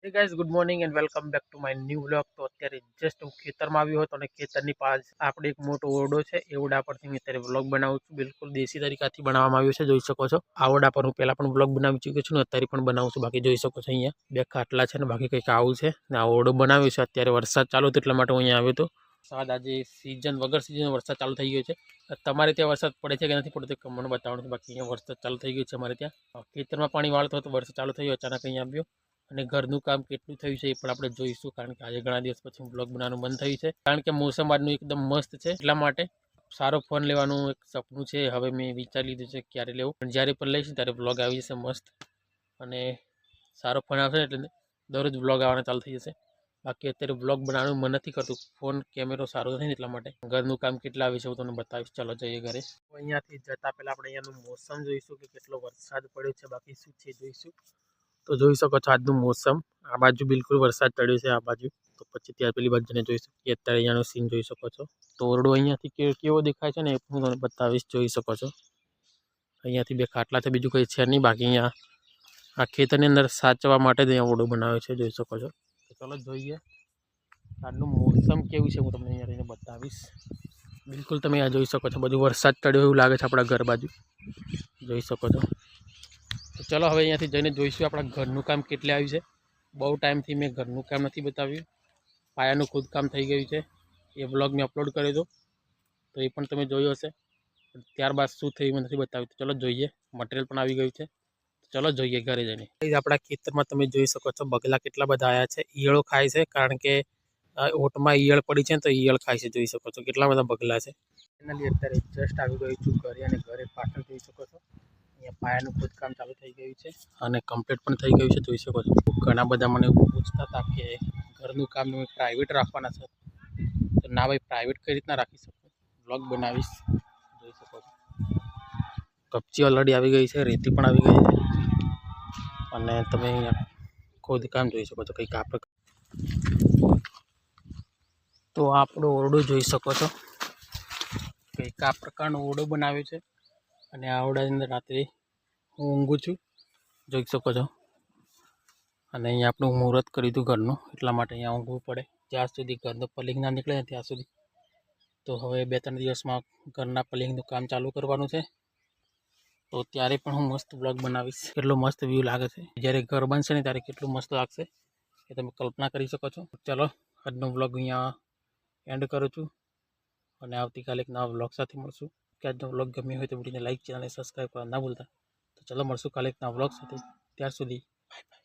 Hey guys, good morning and welcome back to my new vlog. તો અત્યારે just હું ખેતરમાં આવ્યો હતો અને ખેતરની પાસ આપણે એક મોટો ઓરડો છે એ ઓરડા પરથી હું અત્યારે વ્લોગ બનાવું છું। બિલકુલ દેશી તરીકાથી બનાવવામાં આવ્યું છે, જોઈ શકો છો। આ ઓરડા પર હું પહેલા પણ વ્લોગ બનાવી ચૂક્યો છું ને અત્યારે પણ બનાવું છું। બાકી જોઈ શકો છો અહીંયા બે ખાટલા છે ને બાકી કંઈક આવું છે ને આ ઓરડો બનાવ્યો છે। અત્યારે વરસાદ ચાલુ હતો એટલા માટે હું અહીંયા આવ્યો હતો। વરસાદ આજે સીઝન વગર સીઝન વરસાદ ચાલુ થઈ ગયો છે। તમારે ત્યાં વરસાદ પડે છે કે નથી પડતો કમેન્ટ બતાવવાનું। બાકી અહીંયા વરસાદ ચાલુ થઈ ગયો છે અમારે ત્યાં। ખેતરમાં પાણી વાળતો હતો, વરસાદ ચાલુ થયો અચાનક અહીંયા આવ્યો અને ઘરનું કામ કેટલું થયું છે એ પણ આપણે જોઈશું। કારણ કે આજે ઘણા દિવસ પછી વ્લોગ બનાવવાનું મન થયું છે, કારણ કે મોસમ આજનું એકદમ મસ્ત છે એટલા માટે। સારો ફોન લેવાનું એક સપનું છે, હવે મેં વિચારી લીધું છે ક્યારે લેવું, પણ જ્યારે પણ લઈશ ત્યારે વ્લોગ આવી જશે મસ્ત। અને સારો ફોન આવશે એટલે દરરોજ વ્લોગ આવવાના ચાલુ થઈ જશે। બાકી અત્યારે વ્લોગ બનાવવાનું મન નથી કરતું, ફોન કેમેરો સારો નથી એટલા માટે। ઘરનું કામ કેટલા આવે છે હું તમને બતાવીશ, ચાલો જઈએ ઘરે। અહીંયાથી જતા પહેલા આપણે અહીંયાનું મોસમ જોઈશું કે કેટલો વરસાદ પડ્યો છે, બાકી શું છે જોઈશું। તો જોઈ શકો છો આજનું મોસમ, આ બાજુ બિલકુલ વરસાદ ચડ્યો છે આ બાજુ। તો પછી ત્યાં પેલી બાજુને જોઈશું કે અત્યારે અહીંયાનો સીન જોઈ શકો છો। તો ઓરડો અહીંયાથી કેવો દેખાય છે ને એ હું તમને બતાવીશ, જોઈ શકો છો। અહીંયાથી બે ખાટલા છે, બીજું કંઈ છે નહીં। બાકી અહીંયા આ ખેતરની અંદર સાચવા માટે જ અહીંયા ઓરડો બનાવ્યો છે, જોઈ શકો છો। તો ચાલો જોઈએ આજનું મોસમ કેવું છે હું તમને અહીંયા રહીને બતાવીશ। બિલકુલ તમે આ જોઈ શકો છો, બધું વરસાદ ચડ્યો એવું લાગે છે આપણા ઘર બાજુ, જોઈ શકો છો। તો ચલો હવે અહીંયાથી જઈને જોઈશું આપણા ઘરનું કામ કેટલે આવ્યું છે। બહુ ટાઈમથી મેં ઘરનું કામ નથી બતાવ્યું, પાયાનું ખોદકામ થઈ ગયું છે, એ વ્લોગ મેં અપલોડ કર્યો હતો તો એ પણ તમે જોયો હશે। ત્યારબાદ શું થયું નથી બતાવ્યું, તો ચલો જોઈએ। મટીરિયલ પણ આવી ગયું છે, ચલો જોઈએ ઘરે જઈને। આપણા ખેતરમાં તમે જોઈ શકો છો બગલા કેટલા બધા આવ્યા છે, ઈયળો ખાય છે કારણ કે ઓટમાં ઈયળ પડી છે ને તો ઈયળ ખાય છે, જોઈ શકો છો કેટલા બધા બગલા છે। ફાઇનલી અત્યારે જસ્ટ આવી ગયું છું ઘરે અને ઘરે પાછળ જોઈ શકો છો અહીંયા પાયાનું ખોદકામ ચાલુ થઈ ગયું છે અને કમ્પ્લીટ પણ થઈ ગયું છે, જોઈ શકો છો। ઘણા બધા મને પૂછતા હતા કે ઘરનું કામ પ્રાઇવેટ રાખવાના છે, તો ના ભાઈ પ્રાઇવેટ કઈ રીતના રાખી શકું, વ્લોગ બનાવીશ, જોઈ શકો છો। કપચી ઓલરેડી આવી ગઈ છે, રેતી પણ આવી ગઈ છે અને તમે અહીંયા ખોદકામ જોઈ શકો છો કંઈક આપણે। તો આપણો ઓરડો જોઈ શકો છો, કંઈક આ પ્રકારનો ઓરડો બનાવ્યો છે અને આ ઓરડાની અંદર રાત્રે હું ઊંઘું છું, જોઈ શકો છો। અને અહીંયા આપણું મુહૂર્ત કર્યું હતું ઘરનું, એટલા માટે અહીંયા ઊંઘવું પડે જ્યાં સુધી ઘરનું પલિંગ ના નીકળે ને ત્યાં સુધી। તો હવે 2-3 દિવસમાં ઘરના પલિંગનું કામ ચાલુ કરવાનું છે, તો ત્યારે પણ હું મસ્ત બ્લોગ બનાવીશ। કેટલો મસ્ત વ્યૂ લાગે છે જ્યારે ઘર બનશે ને ત્યારે કેટલું મસ્ત લાગશે એ તમે કલ્પના કરી શકો છો। ચાલો આજનો વ્લોગ અહીંયા એન્ડ કરું છું અને આવતીકાલે એક નવા વ્લોગ સાથે મળશું। કે આજનો વ્લોગ ગમ્યો હોય તો વિડીયોને લાઈક, ચેનલને સબસ્ક્રાઈબ કરવા ના ભૂલતા। તો ચાલો મળશું કાલે એક નવા વ્લોગ સાથે, ત્યાર સુધી બાય બાય।